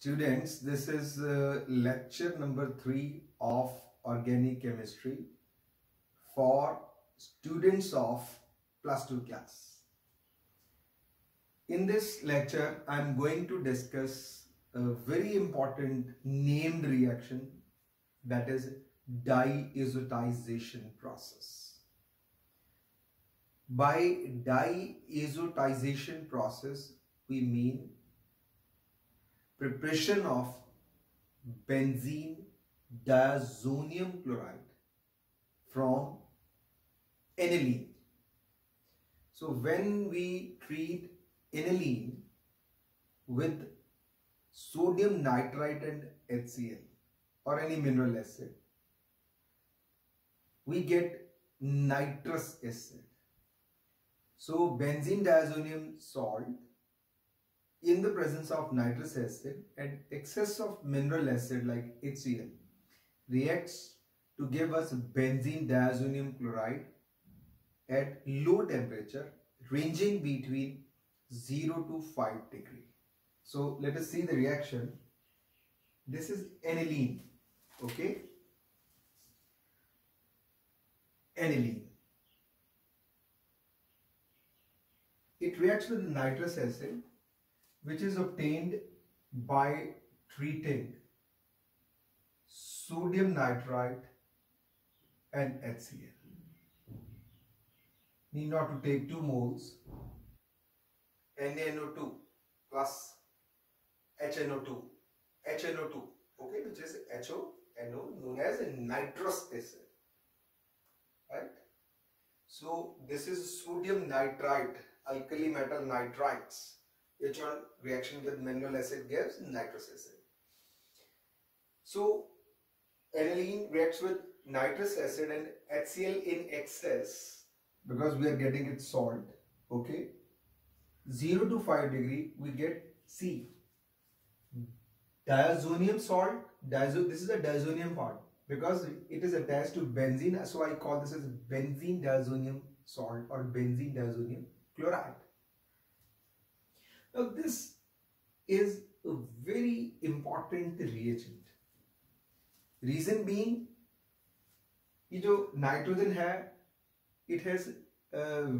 Students, this is lecture number 3 of organic chemistry for students of plus 2 class. In this lecture, I am going to discuss a very important named reaction, that is diazotization process. By diazotization process, we mean preparation of benzene diazonium chloride from aniline. So when we treat aniline with sodium nitrite and HCl or any mineral acid, we get nitrous acid. So benzene diazonium salt in the presence of nitrous acid and excess of mineral acid like HCl reacts to give us benzene diazonium chloride at low temperature ranging between 0 to 5 degree. So let us see the reaction. This is aniline, okay? Aniline. It reacts with nitrous acid, which is obtained by treating sodium nitrite and HCl. Need not to take 2 moles NaNO2 plus HNO2, okay, which is HONO, known as nitrous acid, right? So this is sodium nitrite, alkali metal nitrites, which on reaction with mineral acid gives nitrous acid. So aniline reacts with nitrous acid and HCl in excess because we are getting it salt, okay? 0 to 5 degree we get C. Diazonium salt, this is a diazonium part because it is attached to benzene, so I call this as benzene diazonium salt or benzene diazonium chloride. Now this is a very important reagent. Reason being, ये जो nitrogen है, it has a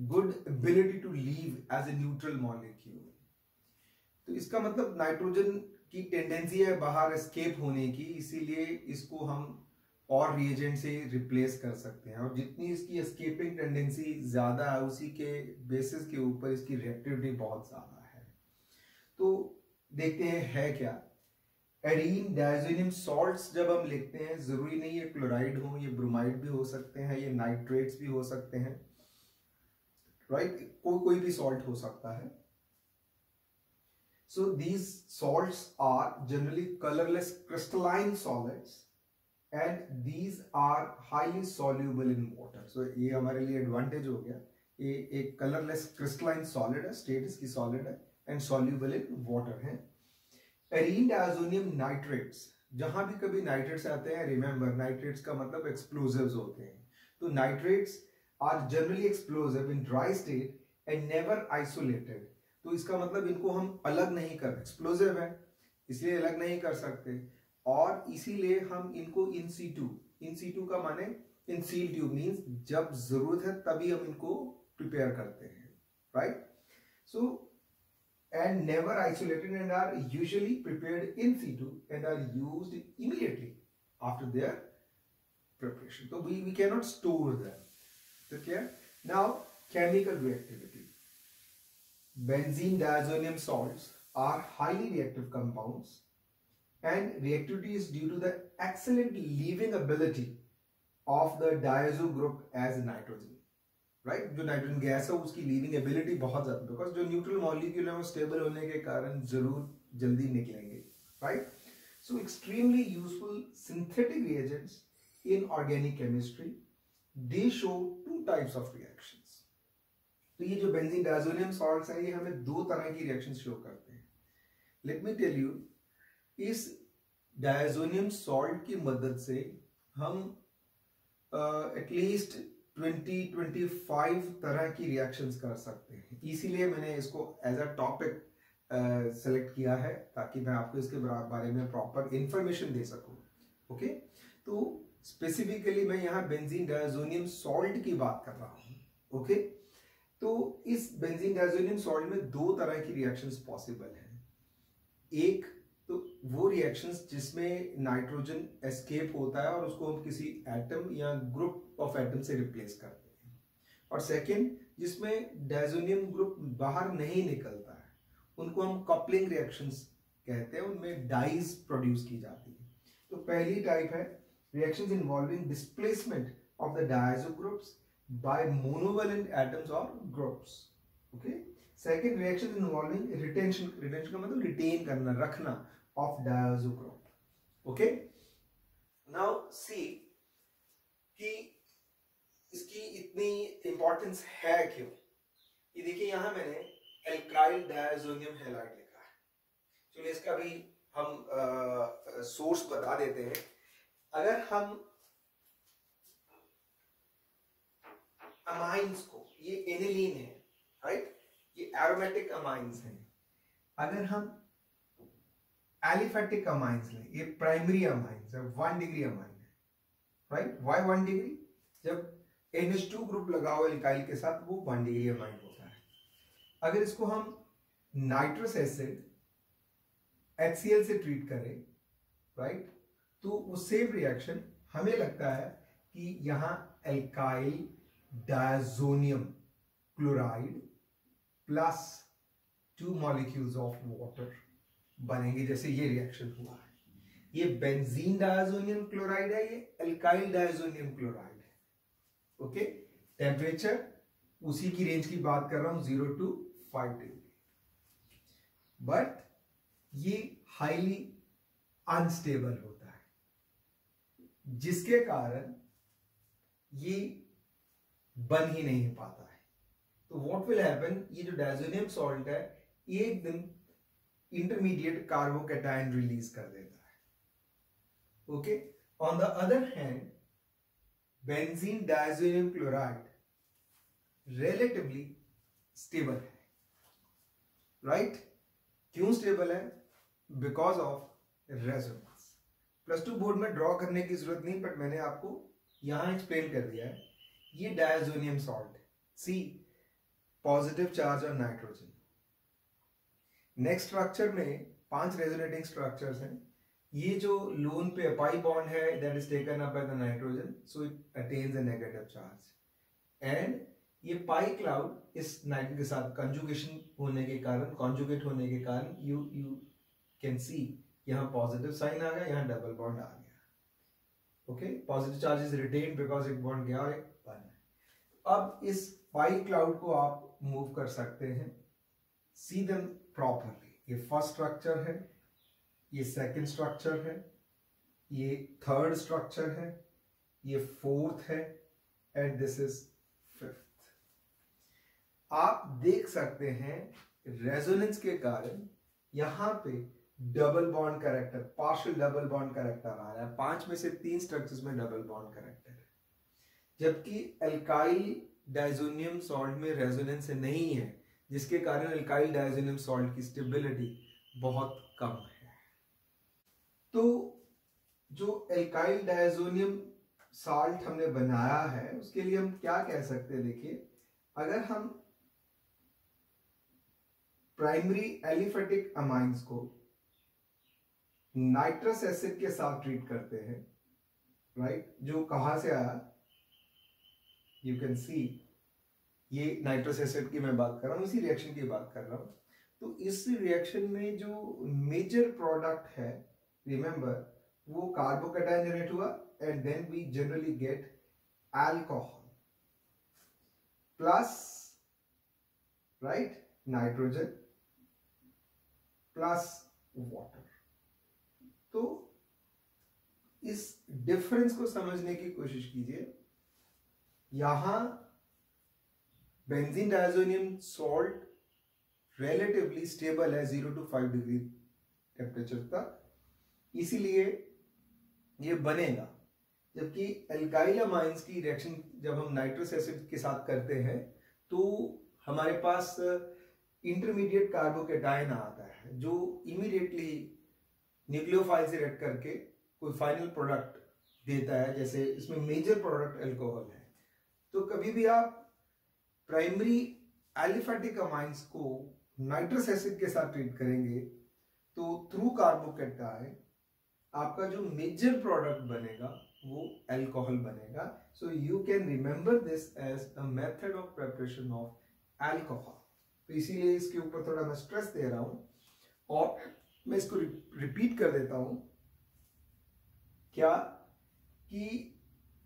good ability to leave as a neutral molecule. तो इसका मतलब nitrogen की tendency है बाहर escape होने की, इसीलिए इसको हम और रिएजेंट से रिप्लेस कर सकते हैं, और जितनी इसकी एस्केपिंग टेंडेंसी ज्यादा है उसी के बेसिस के ऊपर इसकी रिएक्टिविटी बहुत ज्यादा है. तो देखते हैं है क्या. एडीन डायजोनियम सॉल्ट्स जब हम लिखते हैं, जरूरी नहीं है क्लोराइड हो, ये ब्रोमाइड भी हो सकते हैं, ये नाइट्रेट्स भी हो सकते हैं, राइट? कोई भी सॉल्ट हो सकता है. So these salts are generally colorless crystalline solids and these are highly soluble in water. So ये हमारे लिए एडवांटेज हो गया. ये एक कलरलेस क्रिस्टलाइन सॉलिड है, स्टेट इसकी सॉलिड है एंड सॉल्यूबल इन वाटर है. एरीन डायजोनियम नाइट्रेट्स, जहां भी कभी नाइट्रेट्स आते हैं, रिमेंबर नाइट्रेट्स का मतलब एक्सप्लोजिव्स होते हैं. तो nitrates are generally explosive in dry state and never isolated. तो इसका मतलब इनको हम अलग नहीं कर, एक्सप्लोजिव है इसलिए अलग नहीं कर सकते, और इसीलिए हम इनको इन सीटू का माने इन सील ट्यूब मींस जब जरूरत है तभी हम इनको प्रिपेयर करते हैं, right? So and never isolated and are usually prepared in situ and are used immediately after their preparation. So we cannot store them. Okay? Now chemical reactivity. Benzene diazonium salts are highly reactive compounds and reactivity is due to the excellent leaving ability of the diazo group as nitrogen. Right? जो nitrogen gas है उसकी leaving ability बहुत ज्यादा, because जो neutral molecule है वो stable होने के कारण जरूर जल्दी निकलेंगे, right? So extremely useful synthetic reagents in organic chemistry, they show 2 types of reactions. तो ये जो बेंजीन डायजोनियम सॉल्ट्स हैं ये हमें 2 तरह की रिएक्शंस शो करते हैं. लेट मी टेल यू, इस डायजोनियम सॉल्ट की मदद से हम एटलीस्ट 20-25 तरह की रिएक्शंस कर सकते हैं. इसीलिए मैंने इसको एज अ टॉपिक सेलेक्ट किया है ताकि मैं आपको इसके बारे में प्रॉपर इंफॉर्मेशन दे सकूं। ओके, तो स्पेसिफिकली मैं यहाँ बेंजीन डायज़ोनियम सॉल्ट की बात कर रहा हूँ। ओके, तो इस बेंजीन डायज़ोनियम सॉल्ट में दो तरह की रिएक्शंस पॉसिबल हैं। एक तो वो रिएक्शंस जिसमें नाइट्रोजन एस्केप होता है और उसको हम किसी एटम या ग्रुप ऑफ एटम से रिप्लेस करते हैं, और सेकेंड जिसमें डायज़ोनियम ग्रुप बाहर नहीं निकलता है, उनको हम कपलिंग रिएक्शंस कहते हैं, उनमें डाइज प्रोड्यूस की जाती है। तो पहली टाइप है reactions involving displacement of the diazo groups by monovalent atoms और groups. Okay, second reaction involving retention, retention का मतलब रिटेन करना, रखना of diazo group. Okay, now see कि इसकी इतनी इंपॉर्टेंस है क्यों। ये देखिए यहां मैंने एल्काइल डायज़ोनियम हैलाइड लिखा है। चलिए इसका भी हम सोर्स बता देते हैं। अगर हम अमाइंस को, ये एनिलीन है राइट, ये एरोमेटिक अमाइंस हैं, अगर हम एलिफेटिक अमाइंस लें, ये प्राइमरी अमाइंस है, 1 डिग्री अमाइन है राइट। Why 1 degree? जब NH2 ग्रुप लगा हुआ एल्काइल के साथ वो 1 डिग्री अमाइन होता है। अगर इसको हम नाइट्रस एसिड HCl से ट्रीट करें राइट, तो वो सेम रिएक्शन हमें लगता है कि यहां alkyl diazonium chloride plus 2 molecules of water बनेंगे, जैसे ये रिएक्शन हुआ है। ये बेंजीन डायज़ोनियम क्लोराइड है, ये एल्काइल डायज़ोनियम क्लोराइड है। ओके, टेम्परेचर उसी की रेंज की बात कर रहा हूं 0 to 5 डिग्री, बट ये हाईली अनस्टेबल होता है, जिसके कारण ये बन ही नहीं पाता है। तो व्हाट विल हैपन, ये जो डायज़ोनियम सॉल्ट है एक दिन इंटरमीडिएट कार्बोकैटायन रिलीज कर देता है। Okay, on the other hand benzene diazonium chloride relatively stable है राइट। क्यों स्टेबल है? Because of resonance. +2 बोर्ड में ड्रॉ करने की जरूरत नहीं, बट मैंने आपको यहां एक्सप्लेन कर दिया है। ये डायज़ोनियम सॉल्ट सी पॉजिटिव चार्ज और नाइट्रोजन। नेक्स्ट स्ट्रक्चर में 5 रेजोनेटिंग स्ट्रक्चर्स हैं। ये जो लोन पे पाई बॉन्ड है that is taken up by the nitrogen, so it attains a negative charge, and ये पाई क्लाउड इस नाइट्रोजन के साथ कंजुगेशन होने के कारण, कॉन्जुगेट होने के कारण यू कैन सी यहाँ पॉजिटिव साइन आ गया, यहाँ डबल बॉन्ड आ गया। Okay, positive charge is retained because एक बॉन्ड गया और एक बना। अब इस पाई क्लाउड को आप मूव कर सकते हैं, सी देम प्रॉपरली। ये फर्स्ट स्ट्रक्चर है, ये सेकंड स्ट्रक्चर है, ये थर्ड स्ट्रक्चर है, ये फोर्थ है, एंड दिस इज फिफ्थ। आप देख सकते हैं रेजोनेंस के कारण यहां पे double bond character, partial double bond character आ रहा है। 5 में से 3 स्ट्रक्चर्स में डबल बॉन्ड कैरेक्टर है, जबकि एल्काइल डायज़ोनियम सॉल्ट में रेजोनेंस नहीं है, जिसके कारण एल्काइल डायज़ोनियम सॉल्ट की स्टेबिलिटी बहुत कम है। तो जो एल्काइल डायज़ोनियम सॉल्ट हमने बनाया है उसके लिए हम क्या कह सकते हैं? देखिए, अगर हम प्राइमरी एलिफेटिक अमाइंस को नाइट्रस एसिड के साथ ट्रीट करते हैं राइट, जो कहां से आया, यू कैन सी ये नाइट्रस एसिड की मैं बात कर रहा हूं, इसी रिएक्शन की बात कर रहा हूं। तो इस रिएक्शन में जो मेजर प्रोडक्ट है, रिमेंबर, वो कार्बोकैटायन जनरेट हुआ and then we generally get alcohol plus right nitrogen plus water. तो इस डिफरेंस को समझने की कोशिश कीजिए। यहां benzene diazonium salt relatively stable है 0 to 5 डिग्री टेम्परेचर तक, इसीलिए ये बनेगा। जबकि एल्काइल अमाइंस की रिएक्शन जब हम नाइट्रस एसिड के साथ करते हैं तो हमारे पास इंटरमीडिएट कार्बोकेटायन आता है जो इमीडिएटली न्यूक्लियोफाइल से रिएक्ट करके कोई फाइनल प्रोडक्ट देता है, जैसे इसमें मेजर प्रोडक्ट अल्कोहल है। तो कभी भी आप प्राइमरी एलिफेटिक अमाइंस को नाइट्रस एसिड के साथ ट्रीट करेंगे तो थ्रू कार्बोकेटायन आपका जो मेजर प्रोडक्ट बनेगा वो अल्कोहल बनेगा। So you can remember this as a method of preparation of alcohol. तो इसीलिए इसके ऊपर थोड़ा मैं स्ट्रेस दे रहा हूं और मैं इसको रिपीट कर देता हूं क्या कि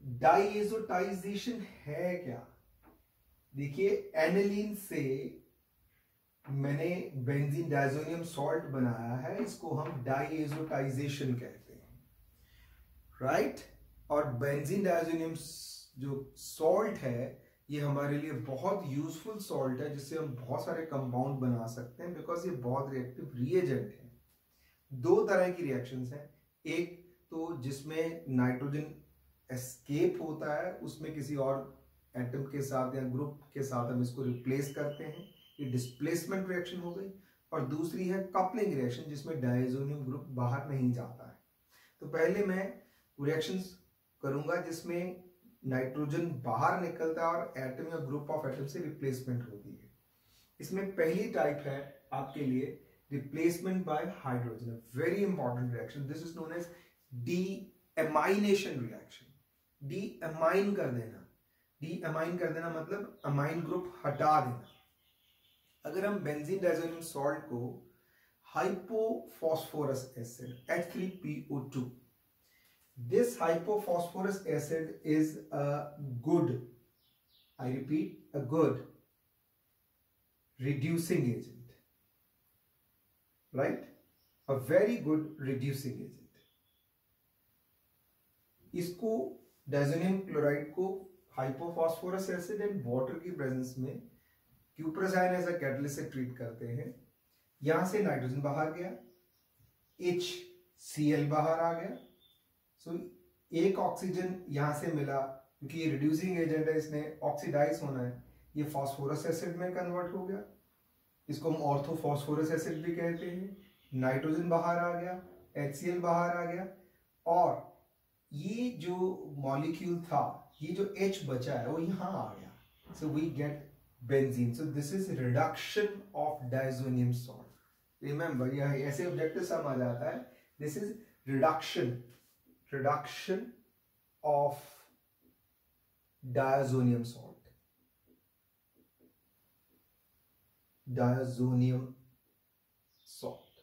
डाइएजोटाइजेशन है क्या। देखिए एनिलीन से मैंने बेंजीन डायजोनियम सॉल्ट बनाया है, इसको हम डाइएजोटाइजेशन कहते हैं, राइट। और बेंजीन डायजोनियम जो सॉल्ट है ये हमारे लिए बहुत यूजफुल सॉल्ट है जिससे हम बहुत सारे कंपाउंड बना सकते हैं, बिकॉज ये बहुत रिएक्टिव रिएजेंट है। दो तरह की रिएक्शंस हैं, एक तो जिसमें नाइट्रोजन एस्केप होता है, उसमें किसी और एटम के साथ या ग्रुप के साथ हम इसको रिप्लेस करते हैं, ये डिस्प्लेसमेंट रिएक्शन हो गई। और दूसरी है कपलिंग रिएक्शन जिसमें डायजोनियम ग्रुप बाहर नहीं जाता है। तो पहले मैं रिएक्शंस करूंगा जिसमें नाइट्रोजन बाहर निकलता है और एटम या ग्रुप ऑफ एटम से रिप्लेसमेंट होती है। इसमें पहली टाइप है आपके लिए replacement by hydrogen, very important reaction. This is known as deamination reaction. Deamine कर देना, डीएमाइन कर देना मतलब अमाइन ग्रुप हटा देना। अगर हम बेंजीन डायजोनियम सॉल्ट को hypophosphorous acid H3PO2, this hypophosphorus acid is a good, I repeat, a good reducing agent, right? A very good reducing agent. इसको डायजोनियम क्लोराइड को हाइपोफॉस्फोरस एसिड एंड वाटर की presence में cuprous ion as a catalyst से treat करते हैं। यहां से nitrogen बाहर गया, HCl बाहर आ गया, सो एक ऑक्सीजन यहां से मिला क्योंकि ये रिड्यूसिंग एजेंट है, इसने ऑक्सीडाइज होना है, ये फास्फोरस एसिड में कन्वर्ट हो गया, इसको हम ऑर्थोफॉस्फोरस एसिड भी कहते हैं। नाइट्रोजन बाहर आ गया, HCl बाहर आ गया, और ये जो मॉलिक्यूल था, ये जो H बचा है वो यहां आ गया, so we get benzene. So this is reduction of diazonium salt. Remember यह ऐसे ऑब्जेक्टिव सम आ जाता है, this is reduction of diazonium salt, diazonium salt,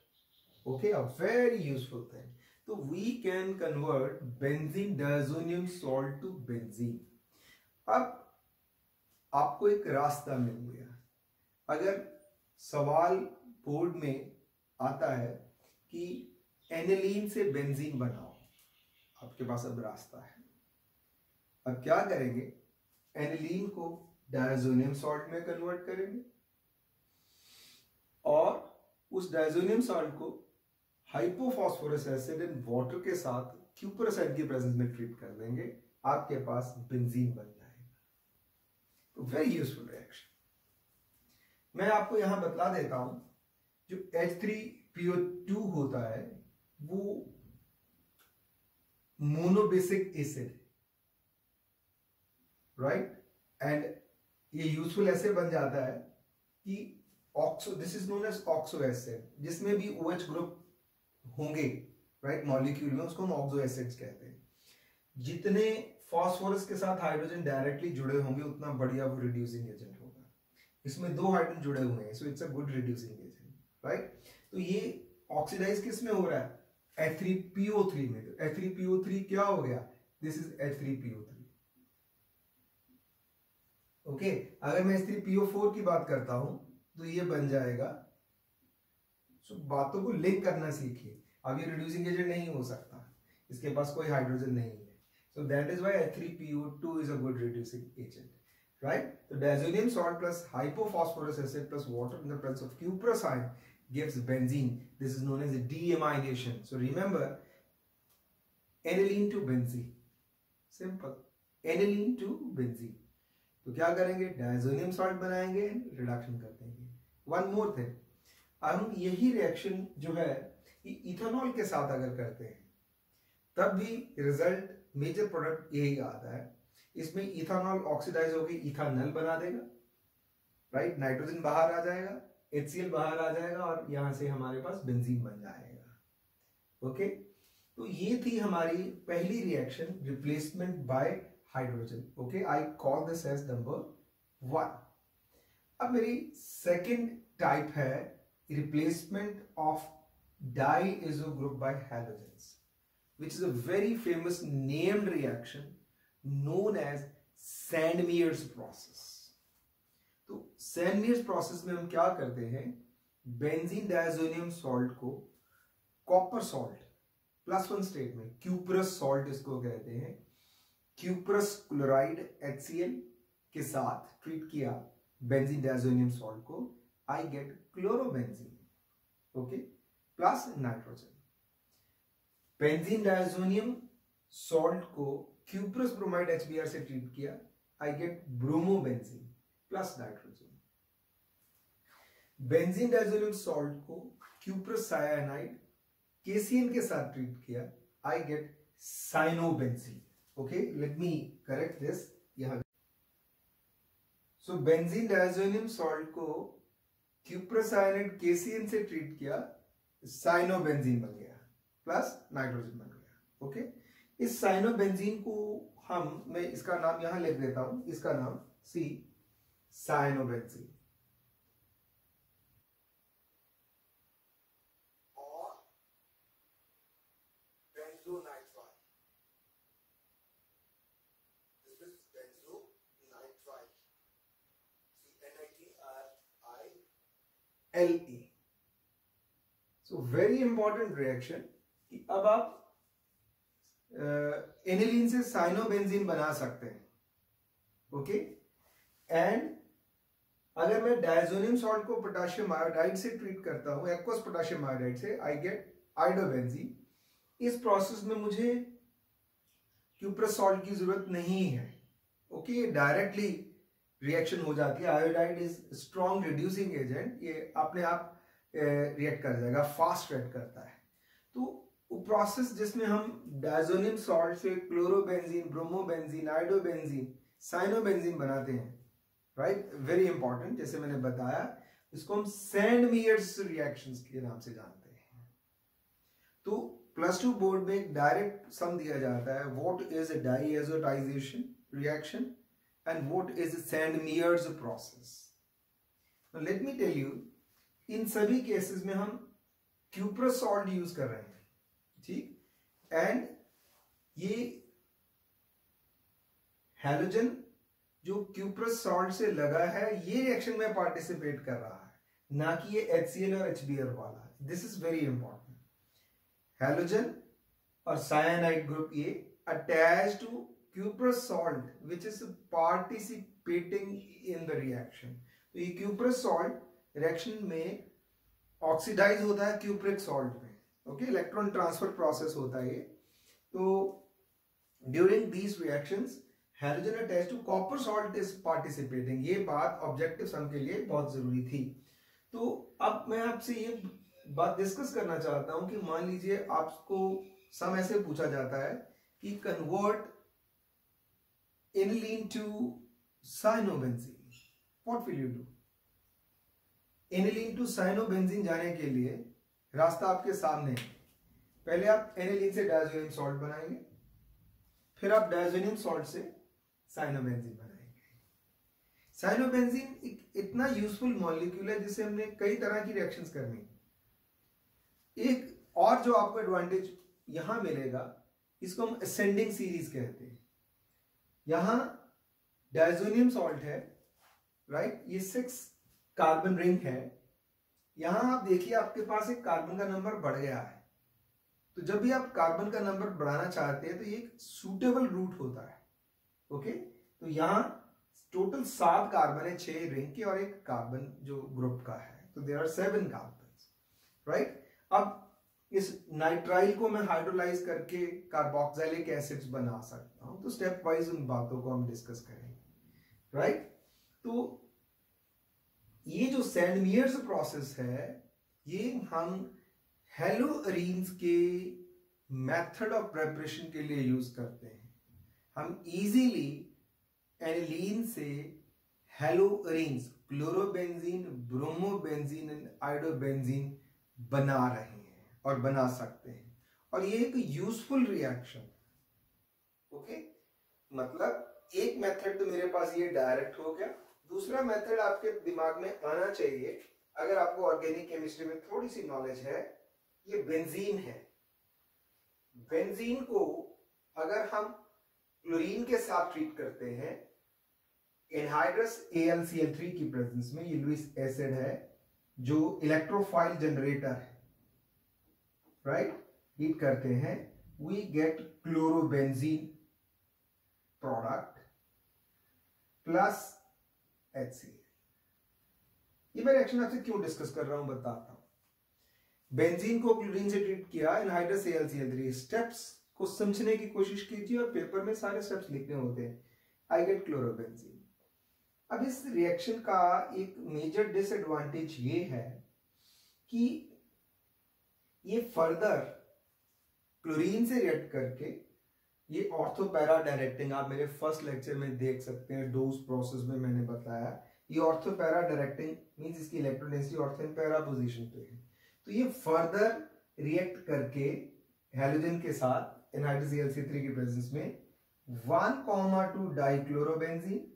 okay, a very useful thing. So we can convert benzene diazonium salt to benzene. अब आपको एक रास्ता मिल गया। अगर सवाल बोर्ड में आता है कि एनिलीन से बेंजीन बनाओ, आपके पास अब रास्ता है। अब क्या करेंगे, एनिलीन को डायजोनियम सॉल्ट में कन्वर्ट करेंगे और उस डायजोनियम सॉल्ट को हाइपोफॉस्फोरस एसिड एंड वाटर के साथ क्यूप्रस आयन की प्रेजेंस में ट्रीट कर देंगे, आपके पास बेंजीन बन जाएगा। तो वेरी यूजफुल रिएक्शन। मैं आपको यहां बतला देता हूं, जो H3PO2 होता है वो मोनोबेसिक एसिड, राइट, एंड ये यूजफुल ऐसे बन जाता है कि oxo, this is known as oxo acid, जिसमें भी OH ग्रुप होंगे, राइट, मॉलिक्यूल में, उसको हम ऑक्सो एसिड्स कहते हैं। जितने फास्फोरस के साथ हाइड्रोजन डायरेक्टली जुड़े होंगे उतना बढ़िया वो रिड्यूसिंग एजेंट होगा। इसमें दो हाइड्रोजन जुड़े हुए हैं, so it's a good reducing agent, right. तो ये ऑक्सीडाइज किस में हो रहा है, H3PO3 में। तो H3PO3 क्या हो गया, दिस इज H3PO3, ओके। अगर मैं H3PO4 की बात करता हूं तो ये बन जाएगा। सो बातों को लिंक करना सीखिए। अब ये रिड्यूसिंग एजेंट नहीं हो सकता, इसके पास कोई हाइड्रोजन नहीं है, so that is why H3PO2 is a good reducing agent, right. तो diazonium salt plus hypophosphorous acid plus water in the presence of cuprous ion gives benzene. This is known as deamination. So remember, aniline to benzene. Simple. Aniline to benzene. तो क्या करेंगे, diazonium salt बनाएंगे, reduction कर देंगे। One more thing, हम यही reaction जो है इथेनॉल के साथ अगर करते हैं तब भी रिजल्ट मेजर प्रोडक्ट यही आता है। इसमें इथेनॉल ऑक्सीडाइज होकर इथानल बना देगा, राइट, नाइट्रोजन बाहर आ जाएगा, HCl बाहर आ जाएगा और यहां से हमारे पास बेंजीन बन जाएगा। ओके, तो ये थी हमारी पहली reaction, replacement by hydrogen. Okay, I call this as number 1। अब मेरी सेकेंड टाइप है replacement of diazo group by halogens, which is a very famous named reaction known as Sandmeier's process। तो Sandmeier's process में हम क्या करते हैं, benzene diazonium salt को कॉपर सॉल्ट +1 स्टेट में क्यूप्रस सॉल्ट इसको कहते हैं, क्यूप्रस क्लोराइड HCl के साथ ट्रीट किया बेंजीन डायज़ोनियम सॉल्ट को, I get chlorobenzene, okay, plus nitrogen. Benzene diazonium salt को क्यूप्रस ब्रोमाइड HBr से ट्रीट किया, I get bromobenzene plus nitrogen. Benzene diazonium salt को क्यूप्रस सायानाइड KCN के साथ ट्रीट किया, I get cyanobenzene. Okay, let me correct this यहां। सो benzene diazonium salt को cuprous सायानाइड KCN से ट्रीट किया, साइनोबेंजीन बन गया प्लस नाइट्रोजन बन गया। ओके, इस साइनोबेंजीन को मैं इसका नाम यहां लिख देता हूं, इसका नाम सी साइनोबेंजीन और benzonitrile, this is benzonitrile, CNITRILE। So very important reaction कि अब आप एनिलीन से साइनोबेंजीन बना सकते हैं। ओके, एंड अगर मैं डायज़ोनियम सॉल्ट को पोटेशियम आयोडाइड से ट्रीट करता हूं, एक्वस पोटेशियम आयोडाइड से, आई गेट आयोडोबेंजीन। इस प्रोसेस में मुझे क्यूप्रस सॉल्ट की जरूरत नहीं है। ओके, ये डायरेक्टली रिएक्शन हो जाती है, iodide is strong reducing agent, ये अपने आप रिएक्ट कर जाएगा, फास्ट रिएक्ट करता है। तो प्रोसेस जिसमें हम डायज़ोनियम सॉल्ट से क्लोरोबेंजीन, ब्रोमोबेंजीन, आयोडोबेंजीन, साइनोबेंजीन बनाते हैं, राइट, वेरी इंपॉर्टेंट, जैसे मैंने बताया इसको हम सैंडमीयर्स रिएक्शंस के नाम से जानते हैं। तो +2 बोर्ड में एक डायरेक्ट सम दिया जाता है, what is a diazotization reaction and what is Sandmeyer's process. Let me tell you, इन सभी केसेस में हम क्यूप्रस सॉल्ट यूज कर रहे हैं, ठीक, एंड ये हैलोजन जो क्यूप्रस सॉल्ट से लगा है ये रिएक्शन में पार्टिसिपेट कर रहा है, ना कि ये HCl और HBr वाला। This is very important. Halogen और सायानाइड ग्रुप ये attach to cuprous salt which is participating in the reaction. तो ये क्यूप्रस सॉल्ट रिएक्शन में ऑक्सीडाइज होता है क्यूप्रिक सॉल्ट में। ओके, इलेक्ट्रॉन ट्रांसफर प्रोसेस होता है ये। तो during these reactions halogen attach to copper salt is participating. ये बात ऑब्जेक्टिव सम के लिए बहुत जरूरी थी। तो अब मैं आपसे ये बात डिस्कस करना चाहता हूं कि मान लीजिए आपको सम ऐसे पूछा जाता है कि convert aniline to cyanobenzene, what will you do? Aniline to cyanobenzene जाने के लिए रास्ता आपके सामने है। पहले आप एनिलीन से डायज़ोनियम सॉल्ट बनाएंगे, फिर आप डायज़ोनियम सॉल्ट से साइनोबेंजीन बनाएंगे। साइनोबेंजीन एक इतना यूजफुल मॉलिक्यूल है जिससे हमने कई तरह की रिएक्शंस करनी। एक और जो आपको एडवांटेज यहां मिलेगा, इसको हम असेंडिंग सीरीज कहते हैं। यहां डायज़ोनियम सॉल्ट है, राइट, ये 6 कार्बन रिंग है। यहां आप देखिए आपके पास एक कार्बन का नंबर बढ़ गया है। तो जब भी आप कार्बन का नंबर बढ़ाना चाहते हैं तो ये एक सूटेबल रूट होता है। ओके, तो यहां टोटल 7 कार्बन है, 6 रिंग के और एक कार्बन जो ग्रुप का है, तो देयर आर 7 कार्बन, राइट। अब इस नाइट्राइल को मैं हाइड्रोलाइज करके कार्बोक्सिलिक एसिड्स बना सकता हूं। तो स्टेप वाइज उन बातों को हम डिस्कस करेंगे, राइट। तो ये जो सैंडमियर्स प्रोसेस है, ये हम हेलोअरीन्स के मेथड ऑफ प्रिपरेशन के लिए यूज करते हैं। हम इजीली एनिलीन से हेलोअरीन्स, क्लोरोबेंजीन, ब्रोमोबेंजीन एंड आयोडोबेंजीन बना रहे हैं और बना सकते हैं, और ये एक यूजफुल रिएक्शन। ओके, मतलब एक मेथड तो मेरे पास ये डायरेक्ट हो गया। दूसरा मेथड आपके दिमाग में आना चाहिए, अगर आपको ऑर्गेनिक केमिस्ट्री में थोड़ी सी नॉलेज है, ये बेंजीन है। बेंजीन को अगर हम क्लोरीन के साथ ट्रीट करते हैं, एनहाइड्रस AlCl3 की प्रेजेंस में, ये लुईस एसिड है जो इलेक्ट्रोफाइल जनरेटर है, राइट, हीट करते हैं, we get chlorobenzene product plus HCl। ये मैं रिएक्शन आपसे क्यों डिस्कस कर रहा हूं बताता हूं। बेंजीन को क्लोरीन से ट्रीट किया, एनहाइड्रस AlCl3, स्टेप्स को समझने की कोशिश कीजिए और पेपर में सारे स्टेप्स लिखने होते हैं। I get chlorobenzene. अब इस रिएक्शन का एक मेजर डिसएडवांटेज ये है कि ये फर्दर क्लोरीन से रिएक्ट करके, ये ऑर्थो पैरा डायरेक्टिंग, आप मेरे फर्स्ट लेक्चर में देख सकते हैं, डोज प्रोसेस में मैंने बताया, ये ऑर्थो पैरा डायरेक्टिंग मींस इसकी इलेक्ट्रोडेंसिटी ऑर्थो एंड पैरा पोजीशन पे है। तो ये फर्दर रिएक्ट करके हैलोजन के साथ एनहाइड्रस AlCl3 की प्रेजेंस में 1,2 डाइक्लोरोबेंजीन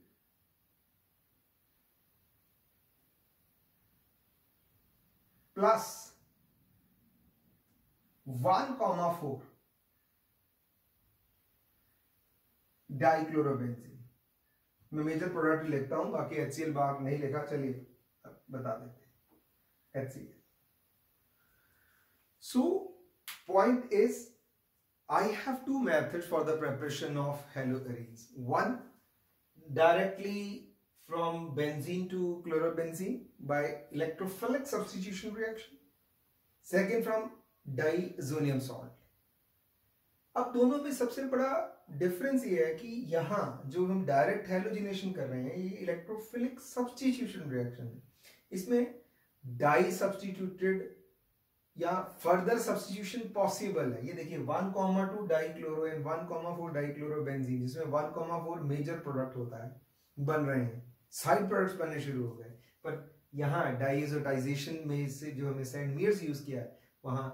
प्लस 1,4 डाइक्लोरोबेंजीन। मैं मेजर प्रोडक्ट लिखता हूं, बाकी HCl बाहर नहीं लिखा, चलिए बता देते हैं HCl। So point is, I have two methods for the preparation of haloarenes. One, directly from benzene to chlorobenzene by electrophilic substitution reaction. Second, from diazonium salt. अब दोनों में सबसे बड़ा डिफरेंस ये है कि यहां जो हम डायरेक्ट हैलोजिनेशन कर रहे हैं, ये इलेक्ट्रोफिलिक सब्स्टिट्यूशन रिएक्शन है। इसमें डाई सब्स्टिट्यूटेड या फर्दर सब्स्टिट्यूशन पॉसिबल है। ये देखिए 1,2 डाइक्लोरो एंड 1,4 डाइक्लोरोबेंजीन, जिसमें 1,4 मेजर प्रोडक्ट होता है, बन रहे हैं, साइड प्रोडक्ट्स बनने शुरू हो गए। पर यहाँ डाइएजोटाइजेशन में से जो हमने सैंडमियर्स यूज किया है, वहां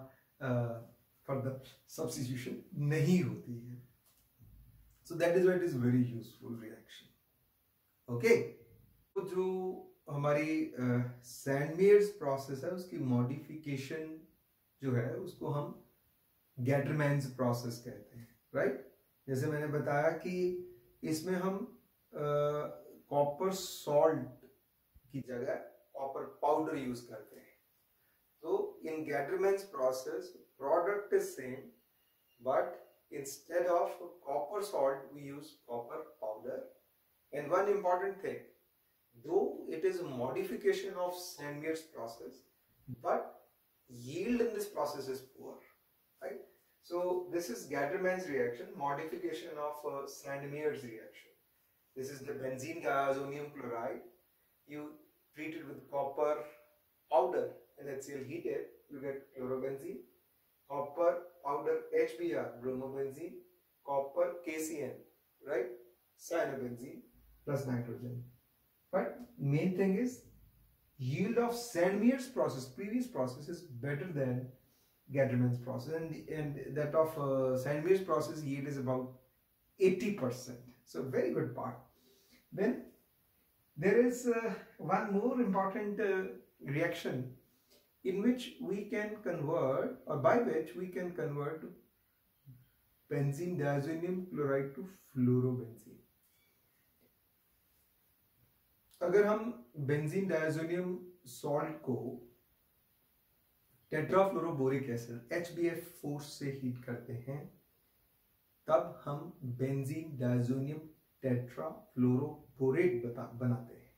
फर्दर सब्स्टिट्यूशन नहीं होती है। So that is why it is very useful reaction. Okay, तो जो हमारी सैंडमियर्स प्रोसेस है, उसकी मॉडिफिकेशन जो है उसको हम गैटरमैन्स प्रोसेस कहते हैं, राइट। जैसे मैंने बताया कि इसमें हम कॉपर सॉल्ट की जगह कॉपर पाउडर यूज करते हैं। तो in Gattermann's process product is same, but instead of copper salt we use copper powder. And one important thing, though it is a modification of Sandmeyer's process, but yield in this process is poor, right? So this is Gattermann's reaction, modification of Sandmeyer's reaction. This is the benzene diazonium chloride. You treat it with copper powder and HCl heated, you get chlorobenzene. Copper powder HBr, bromobenzene. Copper KCN, right? Cyanobenzene plus nitrogen. But main thing is, yield of Sandmeyer's process, previous process, is better than Gattermann's process, and that of Sandmeyer's process yield is about 80%. So very good part. Then there is one more important reaction in which we can convert, or by which we can convert benzene diazonium chloride to fluorobenzene. अगर हम benzene diazonium salt को टेट्राफ्लोरोबोरिक acid HBF4 से heat करते हैं, तब हम benzene diazonium टेट्राफ्लोरोबोरेट बनाते हैं।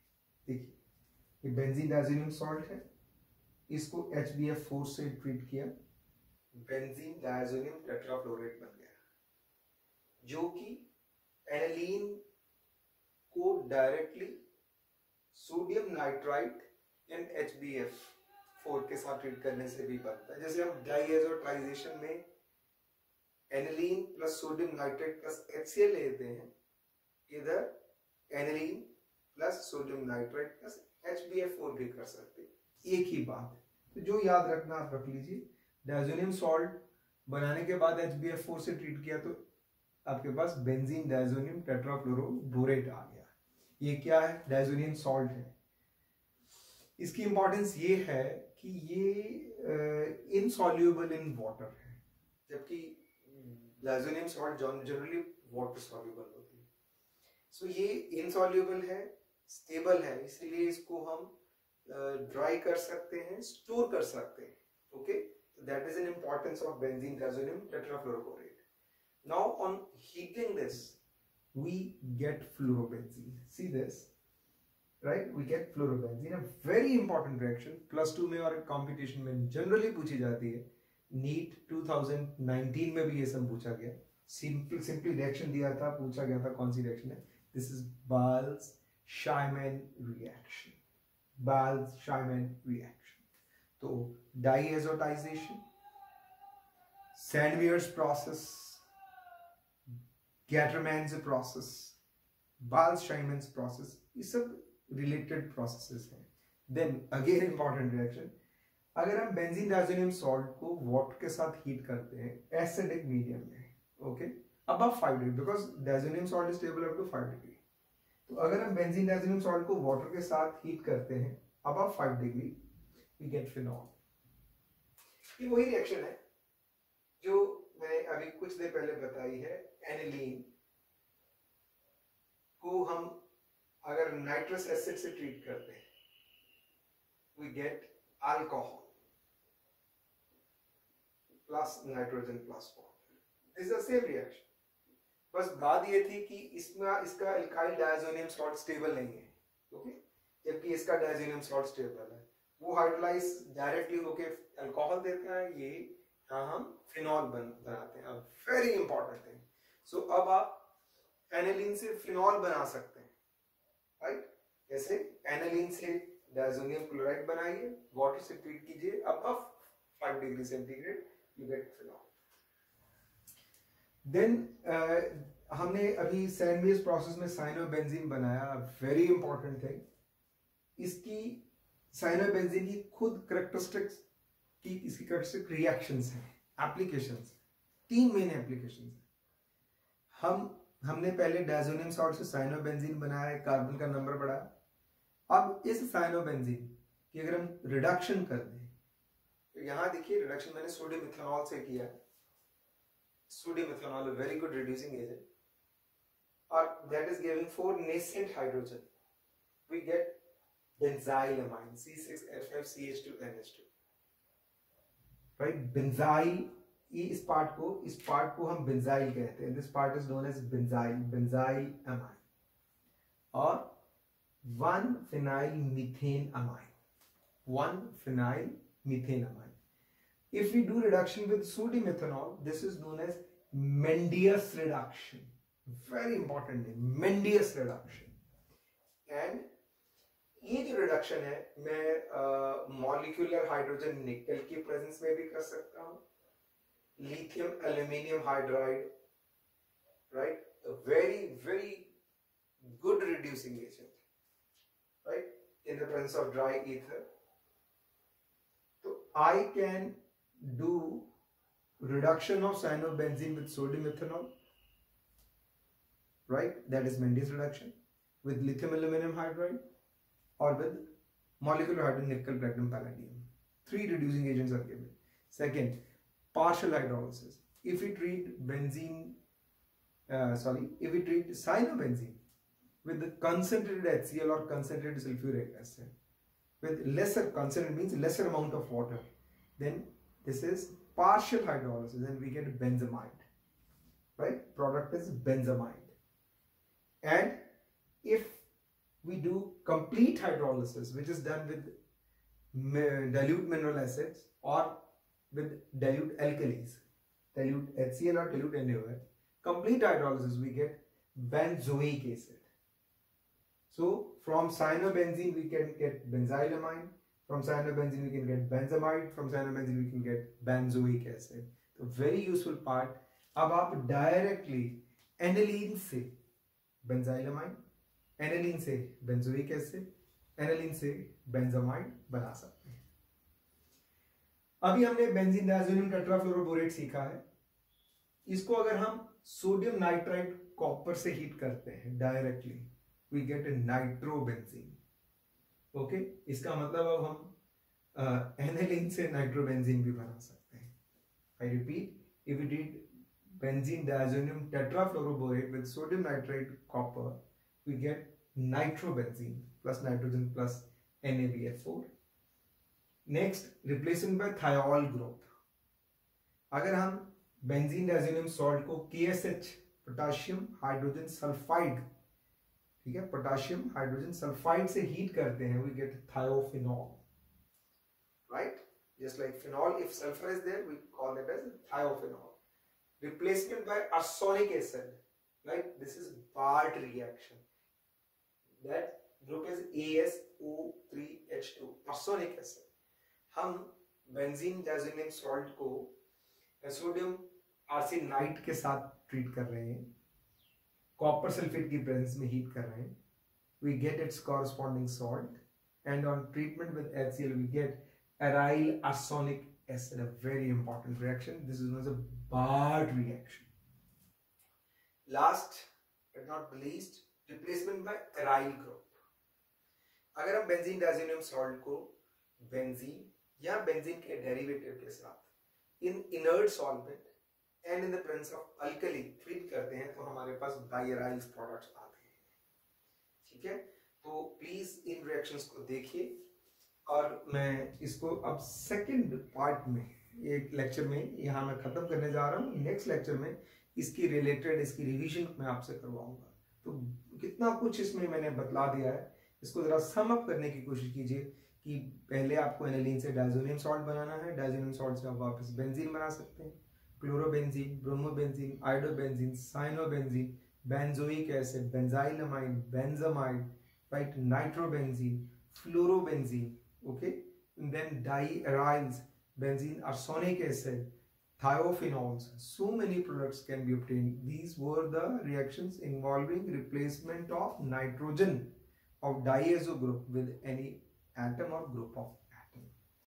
देखिए, ये बेंजीन डायजोनियम सॉल्ट है, इसको HBF4 से ट्रीट किया, बेंजीन डायजोनियम टेट्राफ्लोरेट बन गया, जो कि एनिलीन को डायरेक्टली सोडियम नाइट्राइट इन HbF4 के साथ ट्रीट करने से भी बनता है। जैसे हम डाइएज़ोटाइजेशन में aniline plus sodium nitrate plus HCl लेते हैं, इधर aniline plus sodium nitrate plus HbF4 भी कर सकते हैं, एक ही बात। तो जो याद रखना आप रख लीजिए, डायज़ोनियम सॉल्ट बनाने के बाद HbF4 से ट्रीट किया तो आपके पास बेंजीन डायज़ोनियम टेट्राफ्लोरोबोरेट आ गया। ये क्या है? डायज़ोनियम सॉल्ट है। इसकी इंपॉर्टेंस ये है कि ये इनसॉल्यूबल इन वाटर है, जबकि diazonium salt generally water soluble होती है। सो ये इनसॉल्यूबल है, स्टेबल है, इसलिए इसको हम ड्राई कर सकते हैं, स्टोर कर सकते हैं। Okay, that is an importance of benzene diazonium tetrafluoroborate. Now on heating this, we get fluorobenzene. See this, right? We get fluorobenzene, a very important reaction. +2 में और कंपटीशन में जनरली पूछी जाती है। नीट 2019 में भी ये सब पूछा गया। सिंपली रिएक्शन दिया था, पूछा गया था कौन सी रिएक्शन है। This is Balz Schiemann reaction. Balz Schiemann reaction. तो diazotization, Sandmeyer's process, Gattermann's process, Balz Schiemann process, ये सब रिलेटेड प्रोसेसेस हैं। देन अगेन इंपॉर्टेंट रिएक्शन, अगर हम बेंजीन डायज़ोनियम सॉल्ट को वाटर के साथ हीट करते हैं एसिडिक मीडियम में, okay, above 5 degree, because diazonium salt is stable up to 5 degree. तो अगर हम बेंजीन डायज़ोनियम सॉल्ट को वाटर के साथ हीट करते हैं above 5 degree, we get phenol. ये वही रिएक्शन है जो मैंने अभी कुछ देर पहले बताई है। एनिलीन को हम अगर नाइट्रस एसिड से ट्रीट करते हैं, we get alcohol plus nitrogen plus water. This is the same reaction, बस बात ये थी कि इसका एल्काइल डायज़ोनियम सॉल्ट स्टेबल नहीं है, ओके, जबकि इसका डायज़ोनियम सॉल्ट स्टेबल है। वो हाइड्रोलाइज डायरेक्टली होके अल्कोहल देता है, ये यहाँ हम फिनॉल बनाते हैं। अब वेरी इंपॉर्टेंट थिंग, सो अब आप एनिलीन से फिनॉल बना सकते हैं, राइट? कैसे? एनिलीन से डायज़ोनियम क्लोराइड बनाइए, वाटर से ट्रीट कीजिए, above 5 degree centigrade, you get phenol. Then हमने अभी सैंडविच प्रोसेस में साइनोबेंजीन बनाया, वेरी इंपॉर्टेंट थिंग। इसकी साइनोबेंजीन की खुद कैरेक्टरिस्टिक्स की, इसकी कैरेक्टरिस्टिक रिएक्शंस हैं, एप्लीकेशंस, 3 मेन एप्लीकेशंस हैं। हमने पहले डायज़ोनियम सॉल्ट से साइनोबेंजीन बनाया, कार्बन का नंबर बढ़ाया। अब इस साइनोबेंजीन की अगर हम रिडक्शन कर दें, तो यहां देखिए रिडक्शन मैंने सोडियम इथेनॉल से किया है। Sodium ethanol very good reducing agent, और that is giving 4 nascent hydrogen, we get benzylamine, C6H5CH2NH2, right? Benzyl, इस पार्ट को हम बेंजाइल कहते हैं। This part is known as benzyl amine, और 1-phenyl methane amine, 1-phenyl methane amine. If we do reduction with sodium ethanol, this is known as Mendius reduction. Very important name, Mendius reduction. And ये जो reduction है मैं molecular hydrogen निकल की presence में भी कर सकता हूँ, lithium aluminium hydride, right, very very good reducing agent, right, in the presence of dry ether. So I can do reduction of cyanobenzene with sodium ethanol, right, that is Mendius reduction, with lithium aluminum hydride, or with molecular hydrogen nickel platinum palladium. 3 reducing agents are given. Second, partial hydrolysis. If we treat if we treat cyanobenzene with the concentrated HCl or concentrated sulfuric acid, with lesser concentrated means lesser amount of water, then this is partial hydrolysis and we get benzamide, right? Product is benzamide. And if we do complete hydrolysis, which is done with dilute mineral acids or with dilute alkalis, dilute HCl or dilute NaOH, complete hydrolysis, we get benzoic acid. So from cyanobenzene we can get benzylamine, From cyanobenzene we can get benzamide, from cyanobenzene we can get benzoic acid. तो very useful part. अब आप directly aniline से बेंजाइलमाइड, aniline से benzoic acid, aniline से benzamide बना सकते हैं. अभी हमने बेंजीन डायज़ोनियम टेट्राफ्लोरोबोरेट सीखा है. इसको अगर हम सोडियम नाइट्राइट कॉपर से हीट करते हैं directly, we get nitrobenzene. Okay, इसका मतलब अब हम एनालिन से नाइट्रोबेंजीन भी बना सकते हैं. I repeat, if you did benzene diazonium tetrafluoroborate with sodium nitrate copper, we get nitrobenzene plus nitrogen plus NaBF4. Next, replacement by thiol group. अगर हम बेंजीन डायज़ोनियम सॉल्ट को KSH पोटाशियम हाइड्रोजन सल्फाइड, ठीक है, potassium hydrogen sulphide से heat करते हैं, we get thiophenol, right? Just like phenol, if sulfur is there, we call it as thiophenol. Replacement by arsenic acid, right? This is Bart reaction. That group is AsO3H2, arsenic acid. हम benzene diazonium salt को sodium arsenite के साथ treat कर रहे हैं, copper sulphate की presence में heat कर रहे हैं. We get its corresponding salt, and on treatment with HCl we get aryl arsenic acid, a very important reaction. This is known as a Bart reaction. Last but not least, replacement by aryl group. अगर हम benzene diazonium salt को benzene या benzene के derivative के साथ in inert solvent and in the presence of alkali treat करते हैं, तो हमारे पास डायराइल्स प्रोडक्ट्स आते हैं. ठीक है, तो प्लीज इन रिएक्शंस को देखिए. और मैं इसको अब सेकंड पार्ट में, एक लेक्चर में यहाँ मैं खत्म करने जा रहा हूँ. नेक्स्ट लेक्चर में इसकी रिलेटेड, इसकी रिवीजन मैं आपसे करवाऊंगा. तो कितना कुछ इसमें मैंने बतला दिया है, इसको जरा सम अप करने की कोशिश कीजिए कि पहले आपको एनालीन से डायज़ोनियम सॉल्ट बनाना है, डायज़ोनियम सॉल्ट से आप वापस बेंजीन बना सकते हैं, chlorobenzene, bromobenzene, iodobenzene, cyanobenzene, benzoic acid, benzylamide, benzamide, right, nitrobenzene, fluorobenzene. Okay, and then diaryls, benzene, arsenic acid, thiophenols. So many products can be obtained. These were the reactions involving replacement of nitrogen of diazo group with any atom or group of